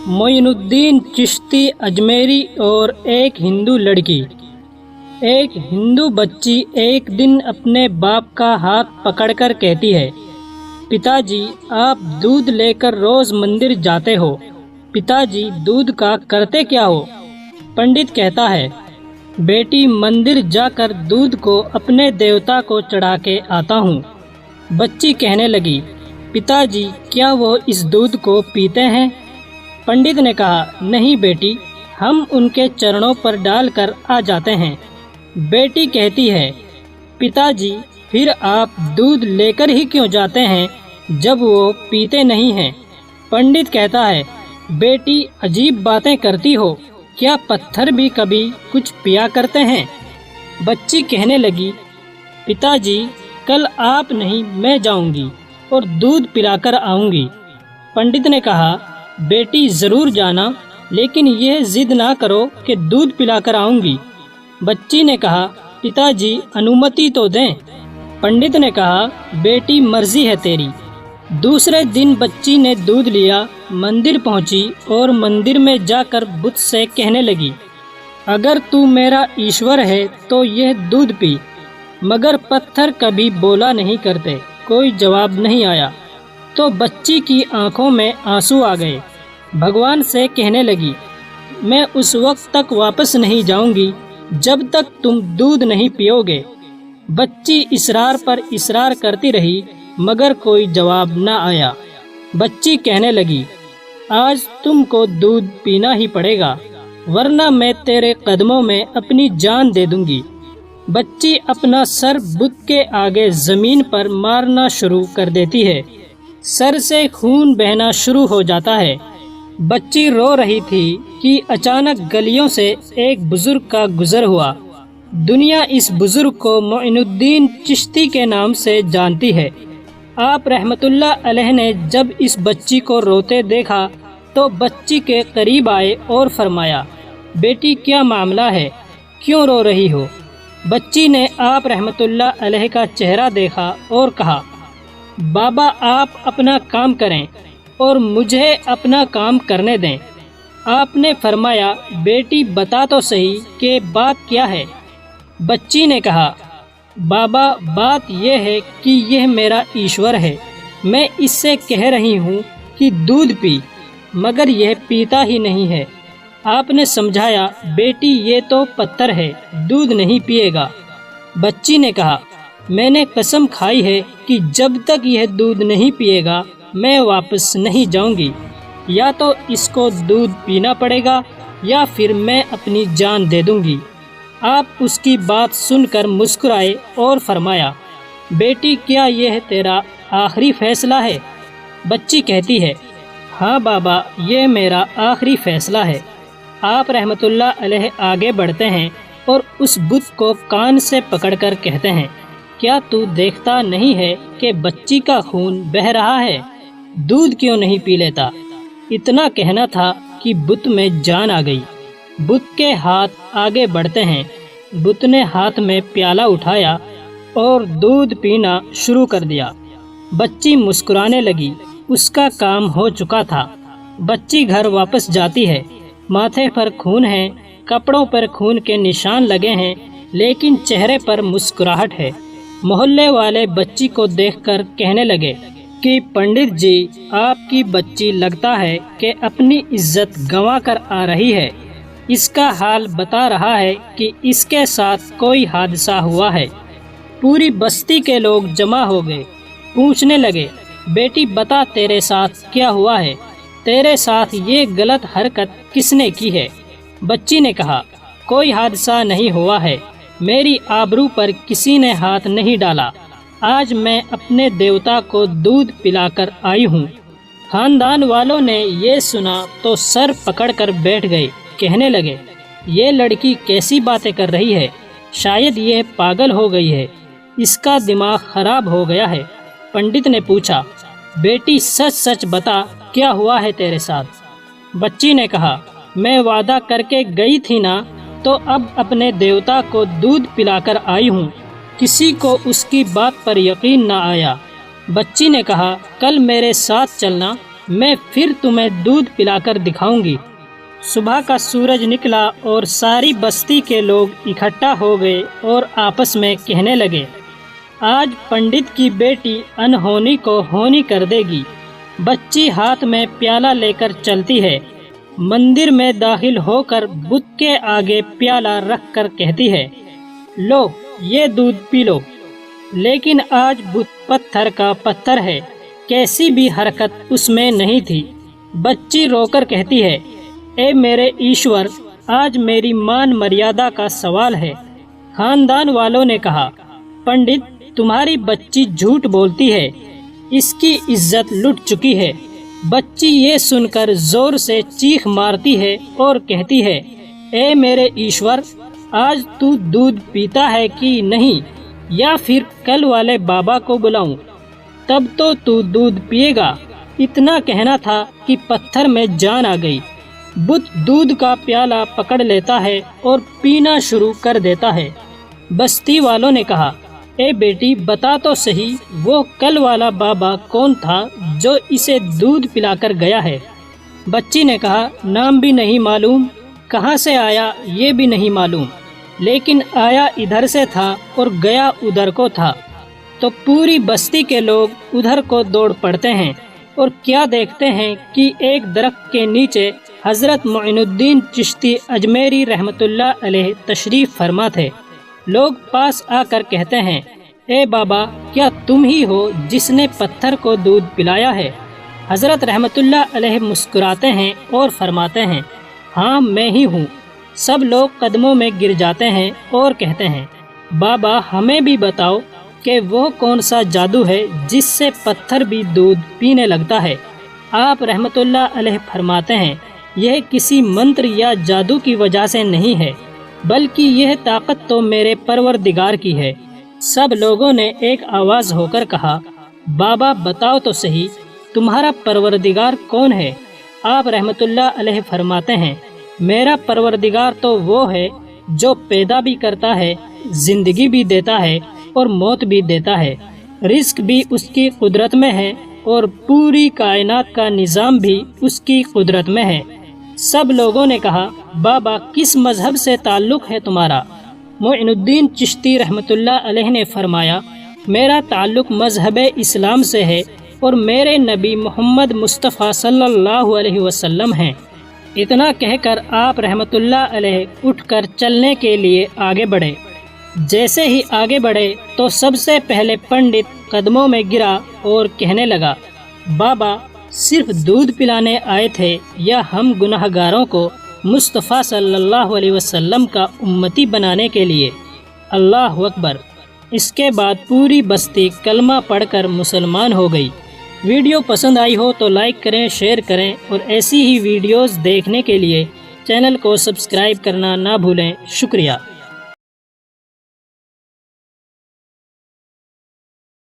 معین چشتی اجمیری اور ایک ہندو لڑکی۔ ایک ہندو بچی ایک دن اپنے باپ کا ہاتھ پکڑ کر کہتی ہے، پتا جی آپ دودھ لے کر روز مندر جاتے ہو، پتا جی دودھ کا کرتے کیا ہو؟ پنڈت کہتا ہے، بیٹی مندر جا کر دودھ کو اپنے دیوتا کو چڑھا کے آتا ہوں۔ بچی کہنے لگی، پتا جی کیا وہ اس دودھ کو پیتے ہیں؟ پنڈت نے کہا، نہیں بیٹی، ہم ان کے چرنوں پر ڈال کر آ جاتے ہیں۔ بیٹی کہتی ہے، پتا جی پھر آپ دودھ لے کر ہی کیوں جاتے ہیں جب وہ پیتے نہیں ہیں؟ پنڈت کہتا ہے، بیٹی عجیب باتیں کرتی ہو، کیا پتھر بھی کبھی کچھ پیا کرتے ہیں؟ بچی کہنے لگی، پتا جی کل آپ نہیں میں جاؤں گی اور دودھ پلا کر آؤں گی۔ پنڈت نے کہا، بیٹی ضرور جانا، لیکن یہ ضد نہ کرو کہ دودھ پلا کر آؤں گی۔ بچی نے کہا، پتا جی انومتی تو دیں۔ پنڈت نے کہا، بیٹی مرضی ہے تیری۔ دوسرے دن بچی نے دودھ لیا، مندر پہنچی اور مندر میں جا کر بت سے کہنے لگی، اگر تو میرا ایشور ہے تو یہ دودھ پی۔ مگر پتھر کبھی بولا نہیں کرتے، کوئی جواب نہیں آیا۔ تو بچی کی آنکھوں میں آنسو آ گئے۔ بھگوان سے کہنے لگی، میں اس وقت تک واپس نہیں جاؤں گی جب تک تم دودھ نہیں پیو گے۔ بچی اصرار پر اصرار کرتی رہی، مگر کوئی جواب نہ آیا۔ بچی کہنے لگی، آج تم کو دودھ پینا ہی پڑے گا، ورنہ میں تیرے قدموں میں اپنی جان دے دوں گی۔ بچی اپنا سر بت کے آگے زمین پر مارنا شروع کر دیتی ہے۔ سر سے خون بہنا شروع ہو جاتا ہے۔ بچی رو رہی تھی کہ اچانک گلیوں سے ایک بزرگ کا گزر ہوا۔ دنیا اس بزرگ کو معین چشتی کے نام سے جانتی ہے۔ آپ رحمت اللہ علیہ نے جب اس بچی کو روتے دیکھا تو بچی کے قریب آئے اور فرمایا، بیٹی کیا معاملہ ہے، کیوں رو رہی ہو؟ بچی نے آپ رحمت اللہ علیہ کا چہرہ دیکھا اور کہا، بابا آپ اپنا کام کریں اور مجھے اپنا کام کرنے دیں۔ آپ نے فرمایا، بیٹی بتا تو صحیح کہ بات کیا ہے؟ بچی نے کہا، بابا بات یہ ہے کہ یہ میرا ایشور ہے، میں اس سے کہہ رہی ہوں کہ دودھ پی، مگر یہ پیتا ہی نہیں ہے۔ آپ نے سمجھایا، بیٹی یہ تو پتھر ہے، دودھ نہیں پیے گا۔ بچی نے کہا، میں نے قسم کھائی ہے کہ جب تک یہ دودھ نہیں پیے گا میں واپس نہیں جاؤں گی، یا تو اس کو دودھ پینا پڑے گا یا پھر میں اپنی جان دے دوں گی۔ آپ اس کی بات سن کر مسکرائے اور فرمایا، بیٹی کیا یہ تیرا آخری فیصلہ ہے؟ بچی کہتی ہے، ہاں بابا یہ میرا آخری فیصلہ ہے۔ آپ رحمت اللہ علیہ آگے بڑھتے ہیں اور اس بت کو کان سے پکڑ کر کہتے ہیں، کیا تو دیکھتا نہیں ہے کہ بچی کا خون بہہ رہا ہے؟ دودھ کیوں نہیں پی لیتا؟ اتنا کہنا تھا کہ بت میں جان آ گئی۔ بت کے ہاتھ آگے بڑھتے ہیں۔ بت نے ہاتھ میں پیالہ اٹھایا اور دودھ پینا شروع کر دیا۔ بچی مسکرانے لگی، اس کا کام ہو چکا تھا۔ بچی گھر واپس جاتی ہے۔ ماتھے پر خون ہے، کپڑوں پر خون کے نشان لگے ہیں، لیکن چہرے پر مسکراہٹ ہے۔ محلے والے بچی کو دیکھ کر کہنے لگے کہ پنڈت جی آپ کی بچی لگتا ہے کہ اپنی عزت گنوا کر آ رہی ہے، اس کا حال بتا رہا ہے کہ اس کے ساتھ کوئی حادثہ ہوا ہے۔ پوری بستی کے لوگ جمع ہو گئے، پوچھنے لگے، بیٹی بتا تیرے ساتھ کیا ہوا ہے، تیرے ساتھ یہ غلط حرکت کس نے کی ہے؟ بچی نے کہا، کوئی حادثہ نہیں ہوا ہے، میری آبرو پر کسی نے ہاتھ نہیں ڈالا، آج میں اپنے دیوتا کو دودھ پلا کر آئی ہوں۔ خاندان والوں نے یہ سنا تو سر پکڑ کر بیٹھ گئے، کہنے لگے، یہ لڑکی کیسی باتیں کر رہی ہے، شاید یہ پاگل ہو گئی ہے، اس کا دماغ خراب ہو گیا ہے۔ پنڈت نے پوچھا، بیٹی سچ سچ بتا کیا ہوا ہے تیرے ساتھ؟ بچی نے کہا، میں وعدہ کر کے گئی تھی نا، تو اب اپنے دیوتا کو دودھ پلا کر آئی ہوں، کسی کو اس کی بات پر یقین نہ آیا۔ بچی نے کہا، کل میرے ساتھ چلنا، میں پھر تمہیں دودھ پلا کر دکھاؤں گی۔ صبح کا سورج نکلا اور ساری بستی کے لوگ اکٹھا ہو گئے اور آپس میں کہنے لگے، آج پنڈت کی بیٹی انہونی کو ہونی کر دے گی۔ بچی ہاتھ میں پیالہ لے کر چلتی ہے، مندر میں داخل ہو کر بت کے آگے پیالہ رکھ کر کہتی ہے، لو یہ دودھ پی لو۔ لیکن آج بت پتھر کا پتھر ہے، کیسی بھی حرکت اس میں نہیں تھی۔ بچی رو کر کہتی ہے، اے میرے ایشور، آج میری مان مریادہ کا سوال ہے۔ خاندان والوں نے کہا، پنڈت تمہاری بچی جھوٹ بولتی ہے، اس کی عزت لٹ چکی ہے۔ بچی یہ سن کر زور سے چیخ مارتی ہے اور کہتی ہے، اے میرے ایشور، آج تو دودھ پیتا ہے کہ نہیں، یا پھر کل والے بابا کو بلاؤں، تب تو دودھ پیے گا۔ اتنا کہنا تھا کہ پتھر میں جان آ گئی۔ بت دودھ کا پیالہ پکڑ لیتا ہے اور پینا شروع کر دیتا ہے۔ بستی والوں نے کہا، اے بیٹی بتا تو صحیح، وہ کل والا بابا کون تھا جو اسے دودھ پلا کر گیا ہے؟ بچی نے کہا، نام بھی نہیں معلوم، کہاں سے آیا یہ بھی نہیں معلوم، لیکن آیا ادھر سے تھا اور گیا ادھر کو تھا۔ تو پوری بستی کے لوگ ادھر کو دوڑ پڑتے ہیں اور کیا دیکھتے ہیں کہ ایک درخت کے نیچے حضرت معین الدین چشتی اجمیری رحمۃ اللہ علیہ تشریف فرما تھے۔ لوگ پاس آ کر کہتے ہیں، اے بابا، کیا تم ہی ہو جس نے پتھر کو دودھ پلایا ہے؟ حضرت رحمۃ اللہ علیہ مسکراتے ہیں اور فرماتے ہیں، ہاں میں ہی ہوں۔ سب لوگ قدموں میں گر جاتے ہیں اور کہتے ہیں، بابا ہمیں بھی بتاؤ کہ وہ کون سا جادو ہے جس سے پتھر بھی دودھ پینے لگتا ہے؟ آپ رحمۃ اللہ علیہ فرماتے ہیں، یہ کسی منتر یا جادو کی وجہ سے نہیں ہے، بلکہ یہ طاقت تو میرے پروردگار کی ہے۔ سب لوگوں نے ایک آواز ہو کر کہا، بابا بتاؤ تو صحیح، تمہارا پروردگار کون ہے؟ آپ رحمۃ اللہ علیہ فرماتے ہیں، میرا پروردگار تو وہ ہے جو پیدا بھی کرتا ہے، زندگی بھی دیتا ہے اور موت بھی دیتا ہے۔ رزق بھی اس کی قدرت میں ہے اور پوری کائنات کا نظام بھی اس کی قدرت میں ہے۔ سب لوگوں نے کہا، بابا کس مذہب سے تعلق ہے تمہارا؟ معین الدین چشتی رحمۃ اللہ علیہ نے فرمایا، میرا تعلق مذہب اسلام سے ہے اور میرے نبی محمد مصطفیٰ صلی اللہ علیہ وسلم ہیں۔ اتنا کہہ کر آپ رحمۃ اللہ علیہ اٹھ کر چلنے کے لیے آگے بڑھے۔ جیسے ہی آگے بڑھے تو سب سے پہلے پنڈت قدموں میں گرا اور کہنے لگا، بابا صرف دودھ پلانے آئے تھے یا ہم گناہ گاروں کو مصطفیٰ صلی اللہ علیہ وسلم کا امتی بنانے کے لیے؟ اللہ اکبر۔ اس کے بعد پوری بستی کلمہ پڑھ کر مسلمان ہو گئی۔ ویڈیو پسند آئی ہو تو لائک کریں، شیئر کریں اور ایسی ہی ویڈیوز دیکھنے کے لیے چینل کو سبسکرائب کرنا نہ بھولیں۔ شکریہ۔